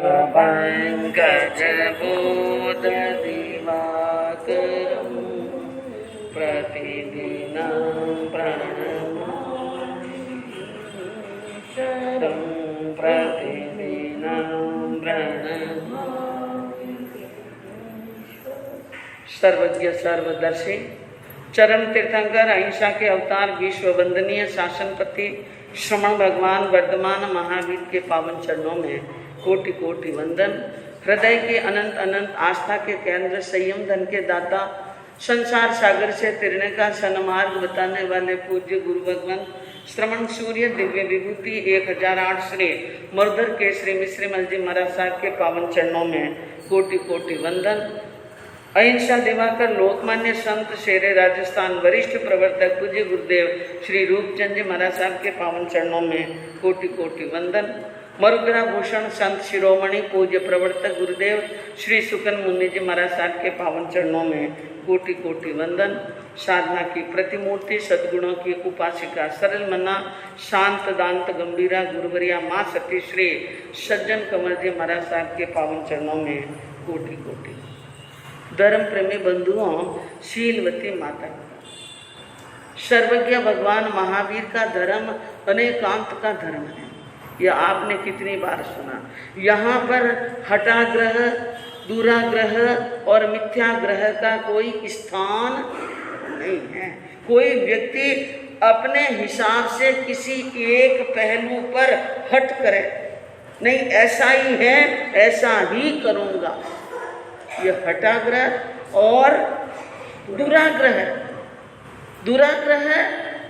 पङ्कजबोधदिवाकरं प्रतिदिनं प्रणमामि शरणं प्रतिदिनं प्रणमामि। सर्वज्ञ सर्वदर्शी चरम तीर्थंकर अहिंसा के अवतार विश्व वंदनीय शासनपति श्रमण भगवान वर्धमान महावीर के पावन चरणों में कोटि कोटि वंदन। हृदय के अनंत अनंत आस्था के केंद्र, संयम धन के दाता, संसार सागर से तिरने का सन्मार्ग बताने वाले पूज्य गुरु भगवान श्रमण सूर्य दिव्य विभूति 1008 श्री मुरधर केसरी मिश्री मल जी महाराज साहब के पावन चरणों में कोटि कोटि वंदन। अहिंसा दिवाकर लोकमान्य संत शेरे राजस्थान वरिष्ठ प्रवर्तक पूज्य गुरुदेव श्री रूपचंद जी महाराज साहब के पावन चरणों में कोटि कोटि वंदन। मरुद्रा भूषण संत शिरोमणि पूज्य प्रवर्तक गुरुदेव श्री सुकन मुनि जी महाराज साहब के पावन चरणों में कोटि कोटि वंदन। साधना की प्रतिमूर्ति सद्गुणों की उपासिका सरल मना शांत दांत गंभीरा गुरुवरिया माँ सती श्री सज्जन कंवर जी महाराज साहब के पावन चरणों में कोटि कोटि। धर्म प्रेमी बंधुओं, शीलवती माता, सर्वज्ञ भगवान महावीर का धर्म अनेकांत का धर्म है। यह आपने कितनी बार सुना। यहाँ पर हठाग्रह, दुराग्रह और मिथ्याग्रह का कोई स्थान नहीं है। कोई व्यक्ति अपने हिसाब से किसी एक पहलू पर हट करे नहीं, ऐसा ही है ऐसा ही करूँगा। यह हठाग्रह और दुराग्रह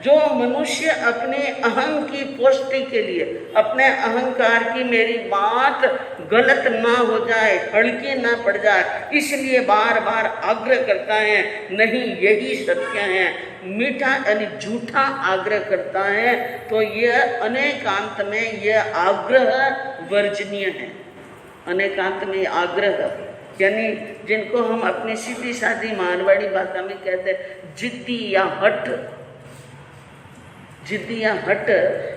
जो मनुष्य अपने अहं की पुष्टि के लिए, अपने अहंकार की मेरी बात गलत ना हो जाए, हल्की ना पड़ जाए, इसलिए बार बार आग्रह करता है, नहीं यही सत्य है, मीठा यानी झूठा आग्रह करता है, तो यह अनेकांत में यह आग्रह वर्जनीय है। अनेकांत में आग्रह यानी जिनको हम अपनी सीधी सादी मारवाड़ी भाषा में कहते हैं जिद्दी या हट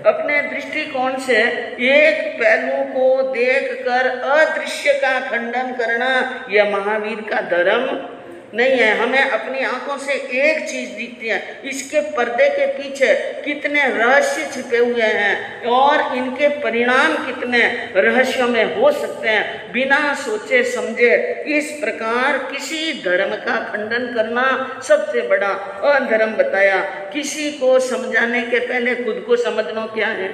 अपने दृष्टिकोण से एक पहलू को देखकर अदृश्य का खंडन करना यह महावीर का धर्म नहीं है। हमें अपनी आंखों से एक चीज दिखती है, इसके पर्दे के पीछे कितने रहस्य छिपे हुए हैं और इनके परिणाम कितने रहस्यों में हो सकते हैं बिना सोचे समझे। इस प्रकार किसी धर्म का खंडन करना सबसे बड़ा अधर्म बताया। किसी को समझाने के पहले खुद को समझना क्या है,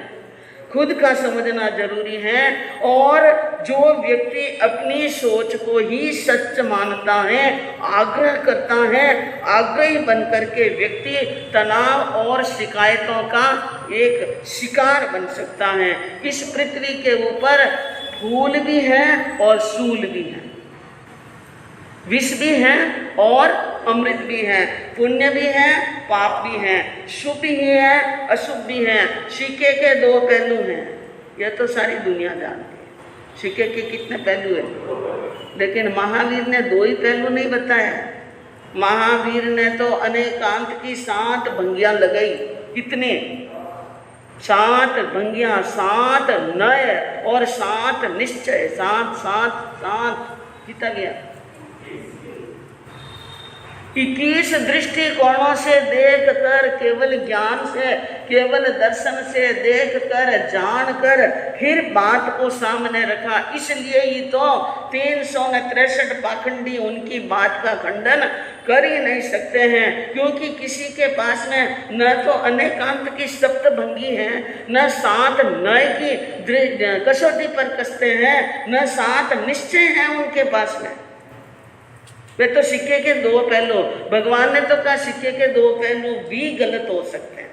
खुद का समझना जरूरी है। और जो व्यक्ति अपनी सोच को ही सच मानता है, आग्रह करता है, आग्रही बनकर के व्यक्ति तनाव और शिकायतों का एक शिकार बन सकता है। इस पृथ्वी के ऊपर फूल भी है और सूल भी है, विष भी है और अमृत भी है, पुण्य भी है पाप भी है, शुभ भी है अशुभ भी है। सिक्के के दो पहलू हैं, यह तो सारी दुनिया जानती है। सिक्के के कितने पहलू हैं, लेकिन महावीर ने दो ही पहलू नहीं बताया। महावीर ने तो अनेकांत की 7 भंगियां लगाई। कितने? 7 भंगियां, 7 नय और 7 निश्चय, 7 कितना गया? 21 दृष्टिकोणों से देखकर, केवल ज्ञान से, केवल दर्शन से देखकर, जानकर फिर बात को सामने रखा। इसलिए ही तो 363 पाखंडी उनकी बात का खंडन कर ही नहीं सकते हैं, क्योंकि किसी के पास में न तो अनेकांत की सप्तभंगी है, न 7 नय की कसौटी पर कसते हैं, न 7 निश्चय हैं उनके पास में। वे तो सिक्के के 2 पहलू, भगवान ने तो कहा सिक्के के 2 पहलू भी गलत हो सकते हैं।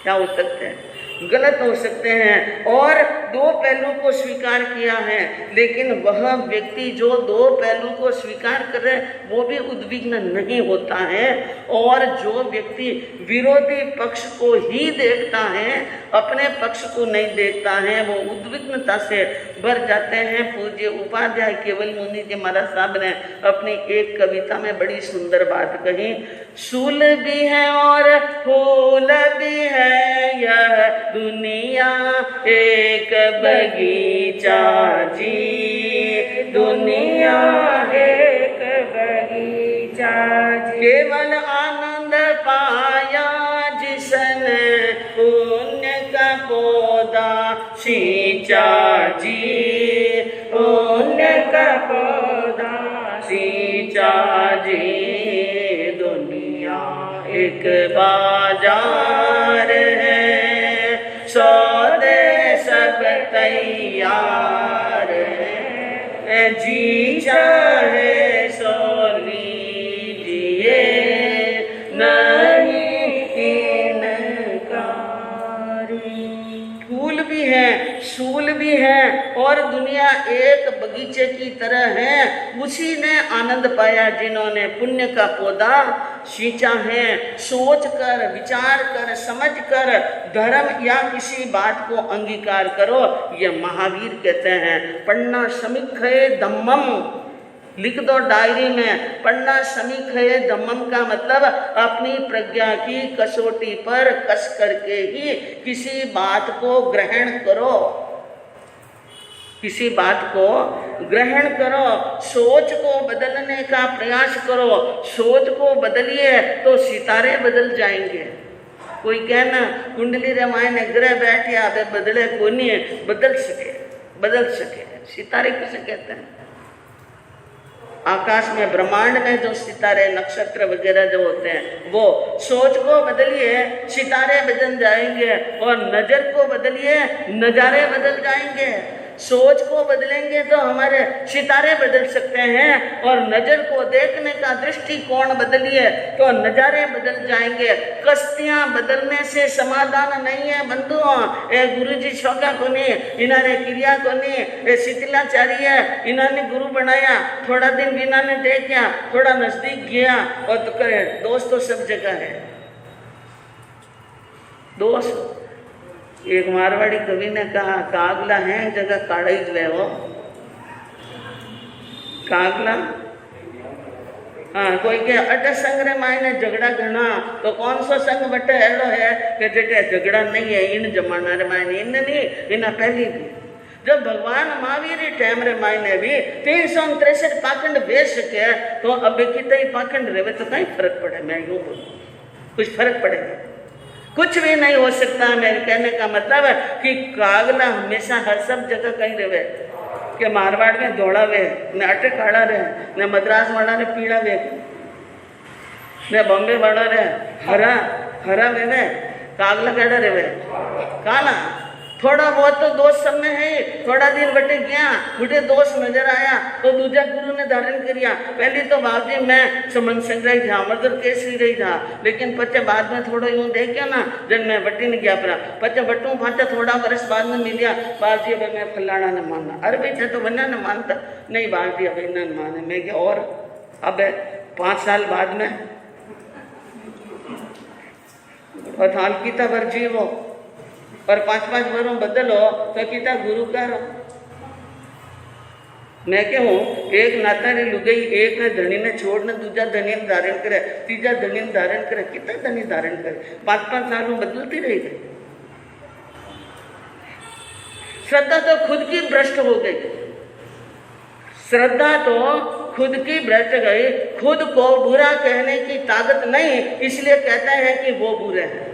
क्या हो सकते हैं? गलत हो सकते हैं। और 2 पहलू को स्वीकार किया है, लेकिन वह व्यक्ति जो 2 पहलू को स्वीकार करे वो भी उद्विग्न नहीं होता है। और जो व्यक्ति विरोधी पक्ष को ही देखता है, अपने पक्ष को नहीं देखता है, वो उद्विग्नता से भर जाते हैं। पूज्य उपाध्याय केवल मुनि जी महाराज साहब ने अपनी एक कविता में बड़ी सुंदर बात कही। सूल भी है और फूल भी है यह दुनिया, एक बगीचा जी केवल आनंद पाया जिसने पुण्य का पौधा सींचा जी, पुण्य का पौधा सींचा जी। दुनिया एक बाजार है, सौदे सब तैयार है, जी चाहे सो लीजिए नहीं इनकार। फूल भी है, सूल भी है और दुनिया एक बगीचे की तरह है। उसी ने आनंद पाया जिन्होंने पुण्य का पौधा सींचा है। सोच कर, विचार कर, समझ कर धर्म या किसी बात को अंगीकार करो, ये महावीर कहते हैं। पढ़ना समीक्षे धम्मम, लिख दो डायरी में, पढ़ना समीक्षे धम्मम का मतलब अपनी प्रज्ञा की कसौटी पर कस करके ही किसी बात को ग्रहण करो, किसी बात को ग्रहण करो। सोच को बदलने का प्रयास करो, सोच को बदलिए तो सितारे बदल जाएंगे। कोई कहना कुंडली रामायण ग्रह बैठे आवे बदले को नहीं, बदल सके, बदल सके। सितारे किसे कहते हैं? आकाश में, ब्रह्मांड में जो सितारे, नक्षत्र वगैरह जो होते हैं, वो। सोच को बदलिए, सितारे बदल जाएंगे, और नजर को बदलिए, नजारे बदल जाएंगे। सोच को बदलेंगे तो हमारे सितारे बदल सकते हैं, और नजर को देखने का दृष्टिकोण बदलिए तो नजारे बदल जाएंगे। कश्तियां बदलने से समाधान नहीं है बंधुओं। ए गुरुजी शौका को नहीं, इन्होंने क्रिया को नहीं, ए शीतलाचार्य है, इन्होंने गुरु बनाया, थोड़ा दिन भी इन्होंने देखा, थोड़ा नजदीक गया और तो करे। दोस्त तो सब जगह है, दोस्त। एक मारवाड़ी कवि ने कहा, कागला है जगह काढ़ा ही जो हो, कागला। हाँ, कोई के अटे संग रे मायने झगड़ा घना, तो कौन सो संग बटे एड़ो है कि जटे झगड़ा नहीं है। इन जमाना रे मायने इन नहीं, इना पहली भी जब भगवान महावीर टाइम रे मायने भी 363 पाखंड बेच सके, तो अब कितने पाखंड रहे तो कहीं फर्क पड़े? मैं यूं बोलूं, कुछ फर्क पड़ेगा? कुछ भी नहीं हो सकता। मेरे कहने का मतलब है कि कागला हमेशा हर सब जगह कहीं रहे, कि मारवाड़ में दौड़ा वे, न अटे काढ़ा रहे, न मद्रास वाला ने पीड़ा वे, न बॉम्बे वाला रहे हरा हरा वे, कागला कैडा रहे काला। थोड़ा बहुत तो दोस्त सब में है। थोड़ा दिन बटे गया, मुझे दोस्त नजर आया तो दूजा गुरु ने धारण करिया। पहले तो बाबजी मैं समन संग रही था, मर्दर केसरी रही था, लेकिन पच्चे बाद में थोड़ा यूँ देखिया ना, जब मैं बट्टी ने गया पड़ा पच्चे बट्टू फाचा, थोड़ा वर्ष बाद में मिलिया, बाबजी अब मैं फलाना न मानना। अरे भाई तो बना न मानता नहीं, बाबजी अब इन्हें न माने। मैं क्या, और अब 5 साल बाद में और हाल की तबर जीवो और 5-5 वरों बदलो तो किता गुरु करो। मैं क्या हूँ, एक नाता ने लुगई, एक ने धनी ने छोड़ ने दूजा धनी ने धारण करे, तीजा धनी ने धारण करे, कितना धनी धारण करे? 5-5 साल में बदलती रही गई। श्रद्धा तो खुद की भ्रष्ट हो गई, श्रद्धा तो खुद की भ्रष्ट गई। खुद को बुरा कहने की ताकत नहीं, इसलिए कहते हैं कि वो बुरे हैं।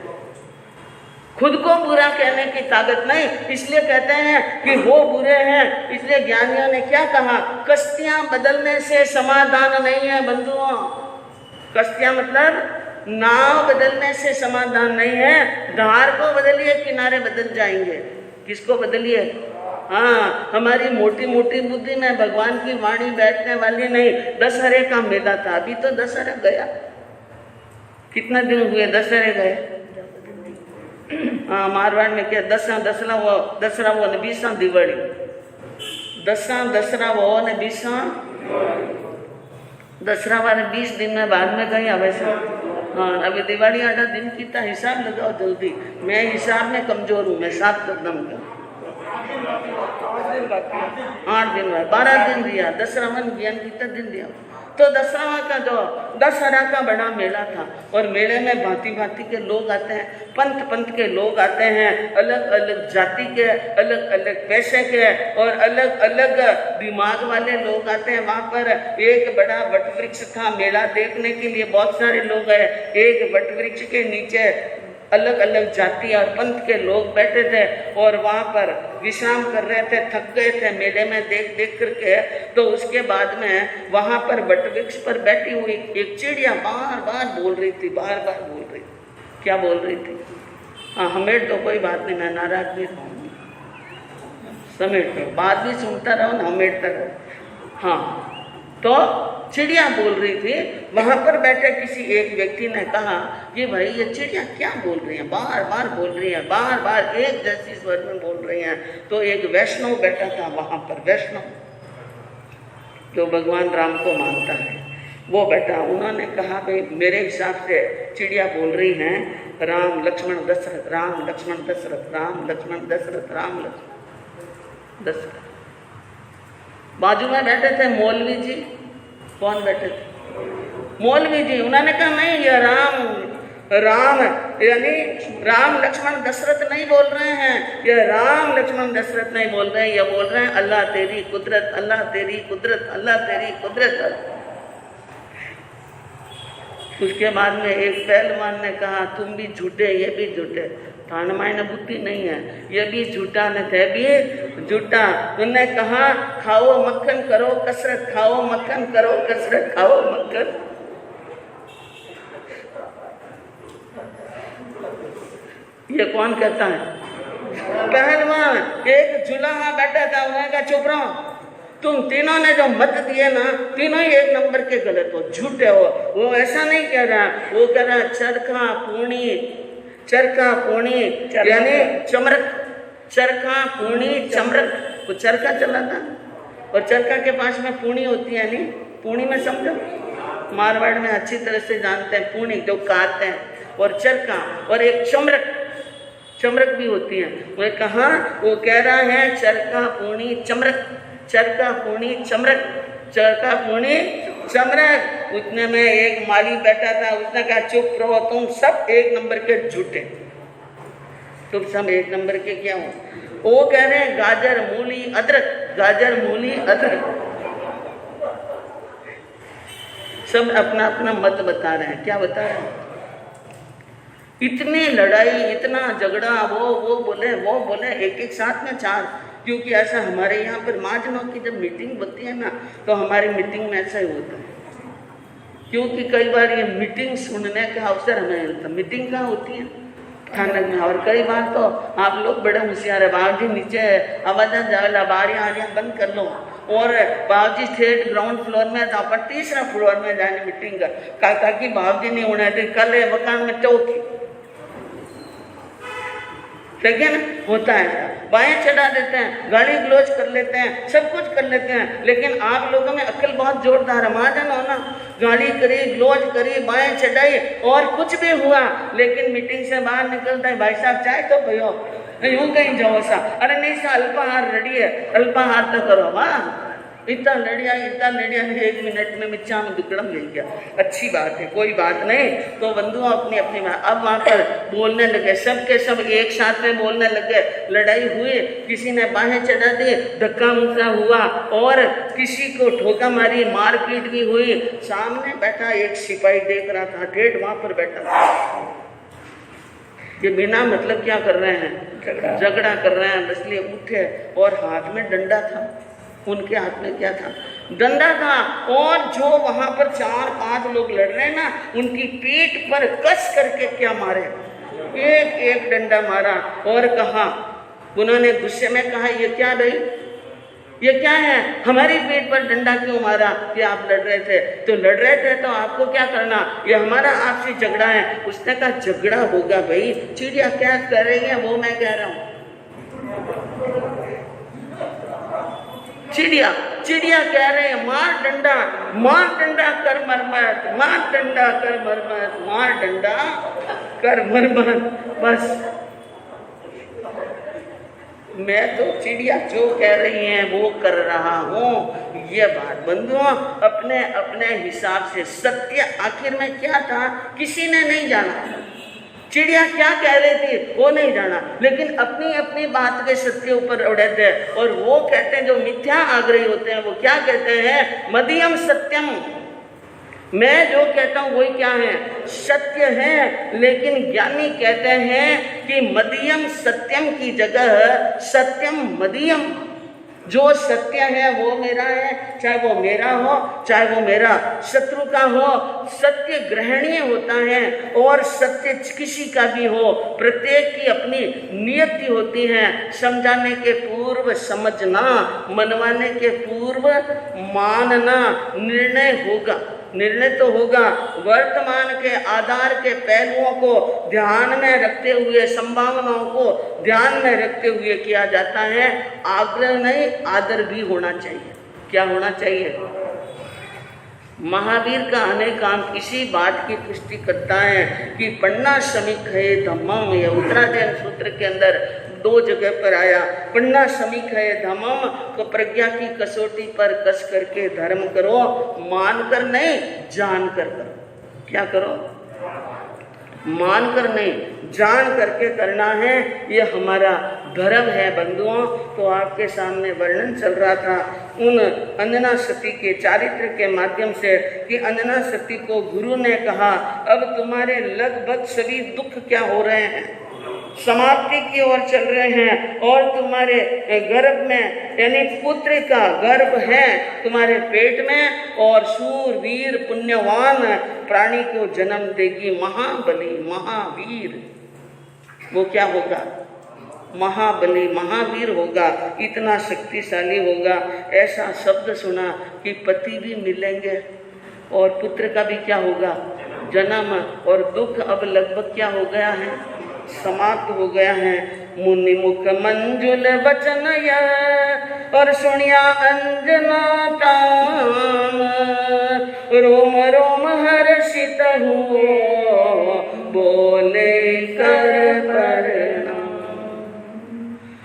खुद को बुरा कहने की ताकत नहीं, इसलिए कहते हैं कि वो बुरे हैं। इसलिए ज्ञानियों ने क्या कहा, कश्तियां बदलने से समाधान नहीं है बंधुओं। कश्तियां मतलब नाव बदलने से समाधान नहीं है। धार को बदलिए, किनारे बदल जाएंगे। किसको बदलिए? हाँ, हमारी मोटी मोटी बुद्धि में भगवान की वाणी बैठने वाली नहीं। दशहरे का मेला था, अभी तो दशहरा गया, कितना दिन हुए दशहरे गए। हाँ, मारवाड़ में क्या दसरा वो ने 20 दिवाली, दसरा वो ने 20 दसरा वाले 20 दिन में बाद में कहीं आवे से। हाँ, अभी दिवाली 8 दिन की था, हिसाब लगाओ जल्दी। मैं हिसाब में कमजोर हूँ, मैं 7 कदम का 8 दिन 12 दिन दिया। दसरा मन ज्ञान कितना दिन दिया? तो दशहरा का बड़ा मेला था और मेले में भांति भांति के लोग आते हैं, पंथ के लोग आते हैं, अलग अलग जाति के, अलग अलग पैसे के और अलग अलग दिमाग वाले लोग आते हैं। वहाँ पर एक बड़ा वटवृक्ष था, मेला देखने के लिए बहुत सारे लोग आए। एक वटवृक्ष के नीचे अलग अलग जाति और पंथ के लोग बैठे थे और वहाँ पर विश्राम कर रहे थे, थक गए थे मेले में देख करके। तो उसके बाद में वहाँ पर वटवृक्ष पर बैठी हुई एक चिड़िया बार बार बोल रही थी, बार बार बोल रही थी। क्या बोल रही थी? हाँ, हमें तो कोई बात नहीं, मैं नाराज भी रहूँगी, समेट रहो, बात भी सुनता रहो ना, हमेटता रहो। हाँ, तो चिड़िया बोल रही थी। वहां पर बैठे किसी एक व्यक्ति ने कहा कि भाई ये चिड़िया क्या बोल रही है, बार बार बोल रही है, बार बार एक जैसी स्वर में बोल रही है। तो एक वैष्णव बैठा था वहां पर, वैष्णव जो भगवान राम को मानता है वो बैठा। उन्होंने कहा भाई मेरे हिसाब से चिड़िया बोल रही है राम लक्ष्मण दशरथ, राम लक्ष्मण दशरथ, राम लक्ष्मण दशरथ, राम लक्ष्मण दशरथ। बाजू में बैठे थे मौलवी जी। कौन बैठे थे? मौलवी जी। उन्होंने कहा नहीं, ये राम यानी राम लक्ष्मण दशरथ नहीं बोल रहे हैं, ये राम लक्ष्मण दशरथ नहीं बोल रहे हैं, ये बोल रहे हैं अल्लाह तेरी कुदरत, अल्लाह तेरी कुदरत, अल्लाह तेरी कुदरत। उसके बाद में एक पहलवान ने कहा तुम भी झूठे, ये भी झूठे, थानमाई बुद्धि नहीं है, ये भी झूठा न थे भी झूठा। उन्होंने कहा खाओ मक्खन करो कसरत, खाओ मक्खन करो कसरत, खाओ मक्खन। ये कौन कहता है? पहलवान। एक जुलाहा बैठा था, उन्होंने कहा चुप रहो, तुम तीनों ने जो मत दिए ना, तीनों ही एक नंबर के गलत हो, झूठे हो। वो ऐसा नहीं कह रहा, वो कह रहा चरखा पूर्णी, चरखा पूर्णी यानी चमरक, चरखा पूर्णी चमरक। वो चरखा चला था और चरखा के पास में पूर्णी होती है, नहीं पूर्णी में समझो, मारवाड़ में अच्छी तरह से जानते हैं, पूर्णी जो काटते हैं, और चरखा, और एक चमरक, चमरक भी होती है। वो कहा, वो कह रहा है चरखा पूर्णी चमरक, चरखा पूर्णी चमरक, चरखा पूर्णी चमरक। उतने में एक माली बैठा था, उसने कहा चुप रहो, तुम सब एक नंबर के झूठे, तुम सब एक नंबर के क्या हो। वो कह रहे हैं गाजर मूली अदरक, गाजर मूली अदरक। सब अपना अपना मत बता रहे हैं। क्या बता रहे हैं? इतनी लड़ाई, इतना झगड़ा, वो बोले, वो बोले, एक एक साथ में चार। क्योंकि ऐसा हमारे यहाँ पर महाजनों की जब मीटिंग होती है ना, तो हमारी मीटिंग में ऐसा ही होता है। क्योंकि कई बार ये मीटिंग सुनने का अवसर हमें मिलता। मीटिंग कहाँ होती है? थाने में। और कई बार तो आप लोग बड़े होशियार है, बाबूजी नीचे आवाज़ जाएगा, बारियाँ बंद कर लो, और बाबूजी स्टेट ग्राउंड फ्लोर में, तो अपन तीसरा फ्लोर में जाने मीटिंग का, ताकि बाबूजी नहीं होना थे कल मकान में चौकी, ठीक है ना, होता है। बाएं चढ़ा देते हैं, गाली ग्लोच कर लेते हैं, सब कुछ कर लेते हैं, लेकिन आप लोगों में अक्ल बहुत जोरदार है, महाजन हो ना, गाली करी, ग्लोच करी, बाएं चढ़ाई और कुछ भी हुआ, लेकिन मीटिंग से बाहर निकलता है, भाई साहब चाय तो पियो, यूं कहीं जाओ सा, अरे नहीं सा अल्पाहार रेडी है, अल्पाहार तो करो। वाह, इतना लड़िया 1 मिनट में मिर्चा में दुकड़म ले गया। अच्छी बात है, कोई बात नहीं। तो बंधुओं अपनी अपनी बात, अब वहाँ पर बोलने लगे, सब के सब एक साथ में बोलने लगे। लड़ाई हुई, किसी ने बाहें चढ़ा दी, धक्का मुक्का हुआ, और किसी को ठोका मारी, मारपीट भी हुई। सामने बैठा एक सिपाही देख रहा था, ठेठ वहाँ पर बैठा था। ये बिना मतलब क्या कर रहे हैं? झगड़ा कर रहे हैं। इसलिए उठे और हाथ में डंडा था। उनके हाथ में क्या था? डंडा था। और जो वहां पर 4-5 लोग लड़ रहे हैं ना, उनकी पीठ पर कस करके क्या मारे, एक एक डंडा मारा। और कहा, उन्होंने गुस्से में कहा, ये क्या भाई, ये क्या है, हमारी पीठ पर डंडा क्यों मारा? कि आप लड़ रहे थे। तो लड़ रहे थे तो आपको क्या करना, ये हमारा आपसी झगड़ा है। उसने कहा झगड़ा होगा भाई, चिड़िया क्या कर रही है वो मैं कह रहा हूँ। चिड़िया कह रहे हैं मार डंडा कर मरमत, मार डंडा कर मरमत, मार डंडा कर मरमत। बस मैं तो चिड़िया जो कह रही हैं वो कर रहा हूँ। ये बात बंधुओं अपने अपने हिसाब से सत्य आखिर में क्या था किसी ने नहीं जाना। चिड़िया क्या कह रही थी वो नहीं जाना, लेकिन अपनी अपनी बात के सत्य ऊपर उड़े थे। और वो कहते हैं जो मिथ्या आग्रही होते हैं वो क्या कहते हैं, मध्यम सत्यम। मैं जो कहता हूँ वही क्या है, सत्य है। लेकिन ज्ञानी कहते हैं कि मध्यम सत्यम की जगह सत्यम मध्यम। जो सत्य है वो मेरा है, चाहे वो मेरा हो चाहे वो मेरा शत्रु का हो। सत्य ग्रहणीय होता है और सत्य किसी का भी हो, प्रत्येक की अपनी नियति होती है। समझाने के पूर्व समझना, मनवाने के पूर्व मानना, निर्णय तो होगा। वर्तमान के आधार के पहलुओं को ध्यान में रखते हुए, संभावनाओं को ध्यान में रखते हुए किया जाता है। आग्रह नहीं, आदर भी होना चाहिए। क्या होना चाहिए? महावीर का अनेकांत इसी बात की पुष्टि करता है कि पन्ना समीक है धम्मम। ये उत्तराध्ययन सूत्र के अंदर 2 जगह पर आया। पन्ना समीक है धम्मम, तो प्रज्ञा की कसौटी पर कस करके धर्म करो, मान कर नहीं जान कर करो। क्या करो? मान कर नहीं जान करके करना है, ये हमारा धर्म है बंधुओं। तो आपके सामने वर्णन चल रहा था उन अंजना सती के चारित्र के माध्यम से कि अंजना सती को गुरु ने कहा अब तुम्हारे लगभग सभी दुख क्या हो रहे हैं, समाप्ति की ओर चल रहे हैं। और तुम्हारे गर्भ में यानी पुत्र का गर्भ है तुम्हारे पेट में, और शूरवीर पुण्यवान प्राणी को जन्म देगी महाबली महावीर। वो क्या होगा? महाबली महावीर होगा, इतना शक्तिशाली होगा। ऐसा शब्द सुना कि पति भी मिलेंगे और पुत्र का भी क्या होगा? जन्म। और दुख अब लगभग क्या हो गया है? समाप्त हो गया है। मुनि मुख मंजुल वचन यह और सुनिया अंजना ताम, रोम रोम हर्षित हुओ बोले कर प्रणाम।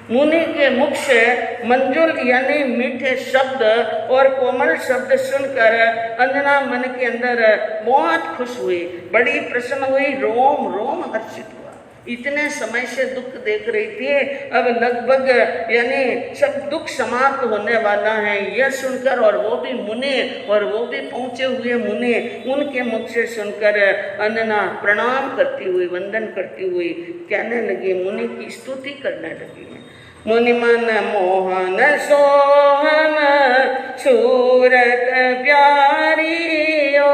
मुनि के मुख से मंजुल यानी मीठे शब्द और कोमल शब्द सुनकर अंजना मन के अंदर बहुत खुश हुई, बड़ी प्रसन्न हुई, रोम रोम हर्षित हुआ। इतने समय से दुख देख रही थी, अब लगभग यानी सब दुख समाप्त होने वाला है यह सुनकर। और वो भी मुनि, और वो भी पहुँचे हुए मुनि, उनके मुख से सुनकर अंजना प्रणाम करती हुई, वंदन करती हुई कहने लगी, मुनि की स्तुति करने लगी। मुनि मन मोहन सोहन सूरत प्यारी ओ,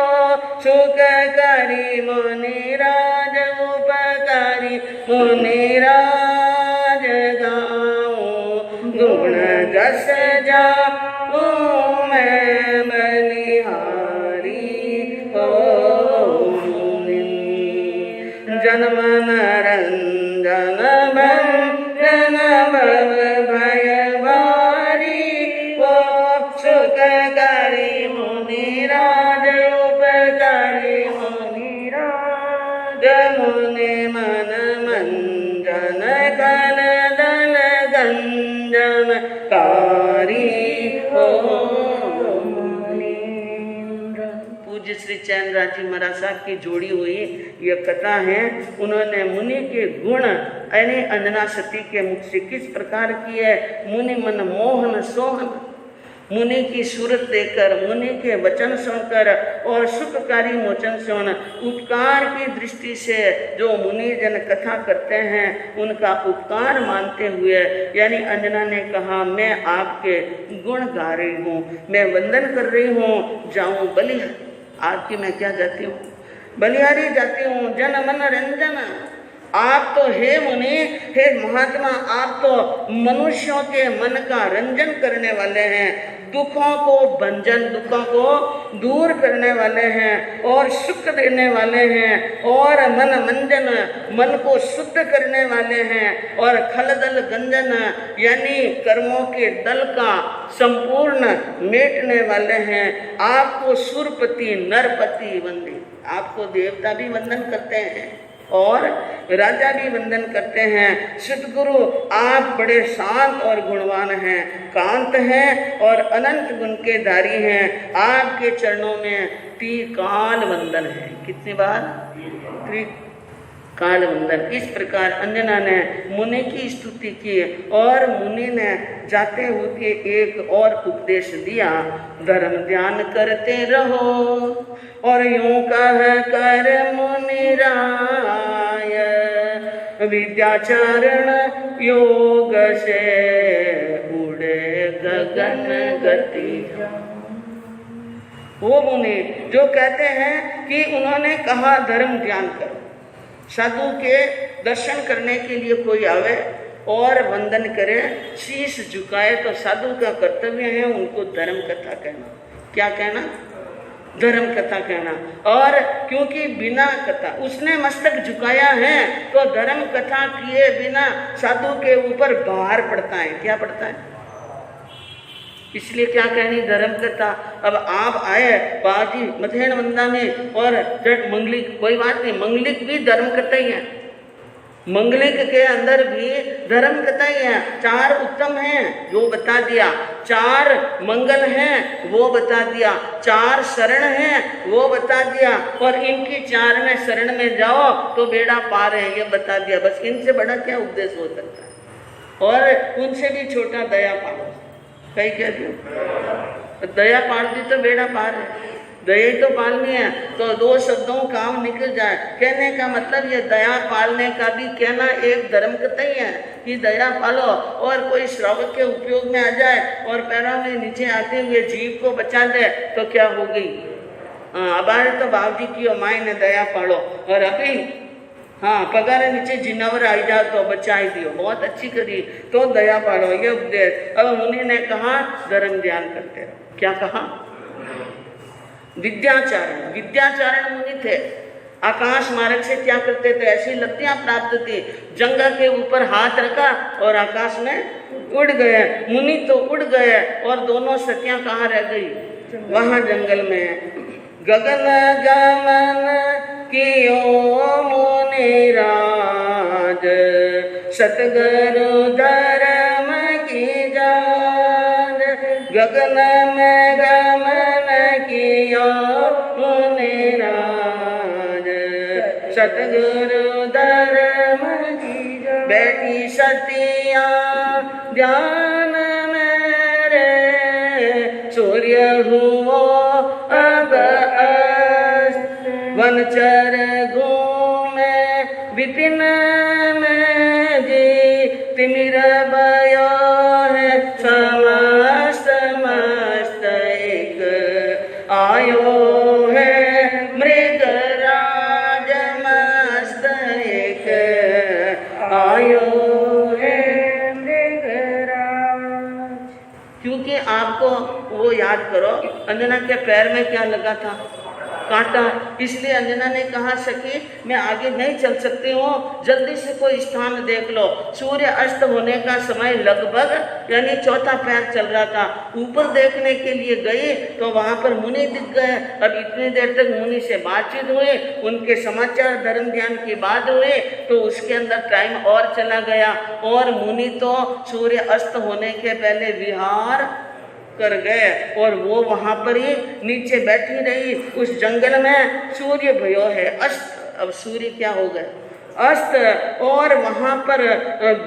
सुख करी मुनि राज उपकारी मुनि राज गाऊं, गुण जस जाऊं मैं बलिहारी ओ मुनि। जन्म नरंजन भंजन भव भय भारी वो, सुख करी मुनि राज उपकारी मुनि राज। मुनि मन मंजन कन दन गंजन कारी हो मुनीन्द्र। पूज्य श्री चैनराज जी महाराज साहब की जोड़ी हुई यह कथा है। उन्होंने मुनि के गुण यानी अंजना सती के मुख से किस प्रकार की है। मुनि मन मोहन सोहन, मुनि की सूरत देखकर, मुनि के वचन सुनकर और सुखकारी मोचन सुन, उपकार की दृष्टि से जो मुनि जन कथा करते हैं उनका उपकार मानते हुए, यानी अंजना ने कहा मैं आपके गुण गा रही हूँ, मैं वंदन कर रही हूँ, जाऊँ बलिहारी। आपकी मैं क्या जाती हूँ? बलिहारी जाती हूँ। जन मन रंजन, आप तो हे मुनि, हे महात्मा, आप तो मनुष्यों के मन का रंजन करने वाले हैं, दुखों को भंजन, दुखों को दूर करने वाले हैं और सुख देने वाले हैं, और मन मंजन, मन को शुद्ध करने वाले हैं, और खलदल गंजन यानी कर्मों के दल का संपूर्ण मेटने वाले हैं। आपको सुरपति नरपति वंदे, आपको देवता भी वंदन करते हैं, और राजा भी वंदन करते हैं। सतगुरु आप बड़े शांत और गुणवान हैं, कांत हैं और अनंत गुण के धारी हैं। आपके चरणों में त्रिकाल वंदन है। कितनी बार? त्रिकाल वंदन। इस प्रकार अंजना ने मुनि की स्तुति की और मुनि ने जाते हुए एक और उपदेश दिया, धर्म ध्यान करते रहो और यूं कह कर मुनि राय, विद्याचरण योग से उड़े गगन गति। वो मुनि जो कहते हैं कि उन्होंने कहा धर्म ध्यान करो, साधु के दर्शन करने के लिए कोई आवे और वंदन करे, शीश झुकाए तो साधु का कर्तव्य है उनको धर्म कथा कहना। क्या कहना? धर्म कथा कहना। और क्योंकि बिना कथा उसने मस्तक झुकाया है तो धर्म कथा किए बिना साधु के ऊपर भार पड़ता है। क्या पड़ता है? इसलिए क्या कहनी धर्म कथा। अब आप आए बाजी मथेन वंदा में और जट मंगलिक, कोई बात नहीं, मंगलिक भी धर्म कथा ही है, मंगलिक के अंदर भी धर्म कथा ही है। 4 उत्तम हैं वो बता दिया, 4 मंगल हैं वो बता दिया, 4 शरण हैं वो बता दिया, और इनकी 4 में शरण में जाओ तो बेड़ा पार है ये बता दिया। बस इनसे बड़ा क्या उपदेश हो सकता है? और उनसे भी छोटा दया पालो। कहीं कह दियो दया पाल दी तो बेड़ा पार है, दया तो पालनी है तो 2 शब्दों काम निकल जाए। कहने का मतलब ये दया पालने का भी कहना एक धर्म कथा ही है कि दया पालो। और कोई श्रावक के उपयोग में आ जाए और पैरों में नीचे आते हुए जीव को बचा दे तो क्या हो गई? अबार तो बाबजी की माई ने दया पालो, और अभी हाँ पगार नीचे जिनावर आई जाओ तो बचाई दियो, बहुत अच्छी करी तो दया पालो, ये उपदेश। अब मुनि ने कहा धर्म ध्यान करते रहो। क्या कहा? विद्याचारण। विद्याचारण मुनि थे, आकाश मार्ग से क्या करते थे? ऐसी लब्धियां प्राप्त थी, जंगा के ऊपर हाथ रखा और आकाश में उड़ गए। मुनि तो उड़ गए और दोनों सतियां कहाँ रह गई? वहां जंगल में। गगन गमन कियो मुनि राज, सतगुरु धर्म की जान। गगन में गमन कियो मुनि राज, सतगुरु धर्म की जान। बैठी सतियां ध्यान मेरे, सूर्य हुओ अब अस्त। वनचर घूमे विपिन में जी, तिमिर भयो है समस्त मस्त। एक आयो है मृगराज मस्त, एक आयो है मृगराज। क्योंकि आपको वो याद करो, अंजना के पैर में क्या लगा था? कांटा। इसलिए अंजना ने कहा सखी मैं आगे नहीं चल सकती हूँ, जल्दी से कोई स्थान देख लो। सूर्य अस्त होने का समय लगभग यानी 4था पैर चल रहा था। ऊपर देखने के लिए गई तो वहाँ पर मुनि दिख गए। अब इतनी देर तक मुनि से बातचीत हुई, उनके समाचार धर्म ध्यान की बात हुई, तो उसके अंदर टाइम और चला गया और मुनि तो सूर्य अस्त होने के पहले विहार कर गए और वो वहां पर ही नीचे बैठी रही उस जंगल में। सूर्य भयो है अस्त, अब सूर्य क्या हो गए? अस्त। और वहां पर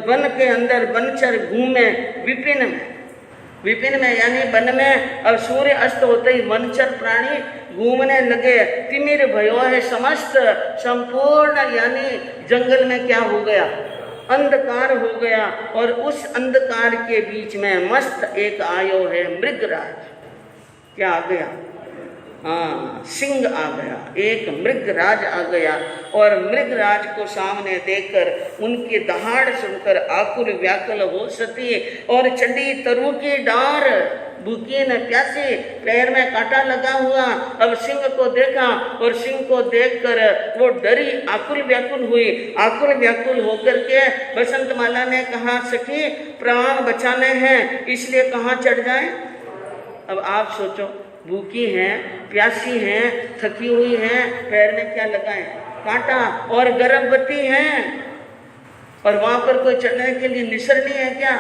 वन के अंदर वनचर घूमे विपिन में, विपिन में यानी वन में। अब सूर्य अस्त होते ही वनचर प्राणी घूमने लगे। तिमिर भयो है समस्त, संपूर्ण यानी जंगल में क्या हो गया? अंधकार हो गया। और उस अंधकार के बीच में मस्त एक आयो है मृगराज। क्या आ गया? हाँ, सिंह आ गया, एक मृगराज आ गया। और मृगराज को सामने देखकर उनकी दहाड़ सुनकर आकुल व्याकुल हो सती और चढ़ी तरु की डार, भूखी न प्यासी, पैर में कांटा लगा हुआ। अब सिंह को देखा और सिंह को देखकर वो डरी, आकुल व्याकुल हुई। आकुल व्याकुल होकर के बसंतमाला ने कहा सखी प्राण बचाने हैं, इसलिए कहाँ चढ़ जाए? अब आप सोचो, भूखी हैं, प्यासी हैं, थकी हुई हैं, पैर में क्या लगाएं? कांटा और गर्भवती हैं और वहां पर कोई चढ़ने के लिए निसरनी है क्या?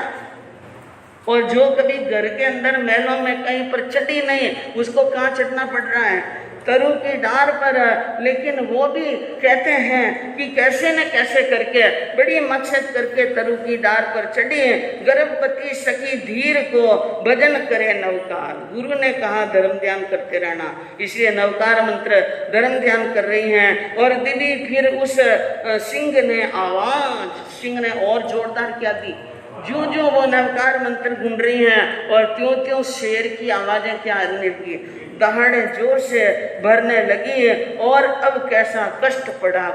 और जो कभी घर के अंदर महलों में कहीं पर चढ़ी नहीं, उसको कहाँ चढ़ना पड़ रहा है? तरु की डार पर। लेकिन वो भी कहते हैं कि कैसे न कैसे करके बड़ी मकसद करके तरु की डार पर चढ़ी। गर्भवती सखी धीर को भजन करे नवकार। गुरु ने कहा धर्म ध्यान करते रहना, इसलिए नवकार मंत्र धर्म ध्यान कर रही हैं। और दीदी फिर उस सिंह ने आवाज, सिंह ने और जोरदार क्या दी, जो जो वो नवकार मंत्र गुन रही हैं और त्यों त्यों शेर की आवाजें क्या आने लगी, दहाड़े जोर से भरने लगी। और अब कैसा कष्ट पड़ा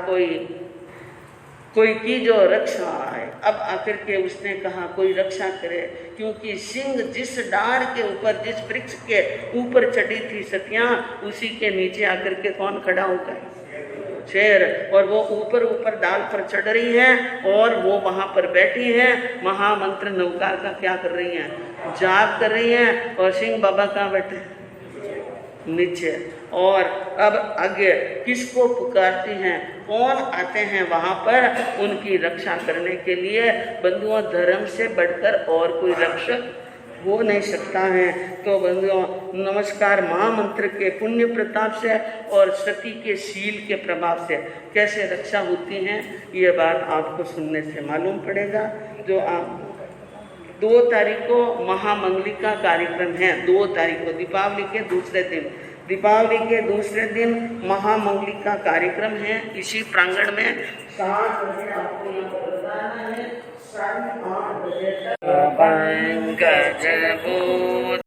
कोई की जो रक्षा आए। अब आखिर के उसने कहा कोई रक्षा करे, क्योंकि सिंह जिस डार के ऊपर, जिस वृक्ष के ऊपर चढ़ी थी सतियां, उसी के नीचे आकर के कौन खड़ा होगा? शेर। और वो ऊपर ऊपर डाल पर चढ़ रही है और वो वहां पर बैठी है, महामंत्र नवकार का क्या कर रही हैं? जाप कर रही हैं। और सिंह बाबा कहाँ बैठे? नीचे। और अब आगे किसको पुकारती हैं? कौन आते हैं वहां पर उनकी रक्षा करने के लिए? बंधुओं, धर्म से बढ़कर और कोई रक्षक हो नहीं सकता है। तो बंधुओं, नमस्कार महामंत्र के पुण्य प्रताप से और सती के शील के प्रभाव से कैसे रक्षा होती है, ये बात आपको सुनने से मालूम पड़ेगा। जो आप 2 तारीख को महामंगलिका कार्यक्रम है, 2 तारीख को दीपावली के दूसरे दिन महामंगलिका कार्यक्रम है। इसी प्रांगण में 7 बजे आपको यहाँ पर बताना है, 8:30 बजे तक।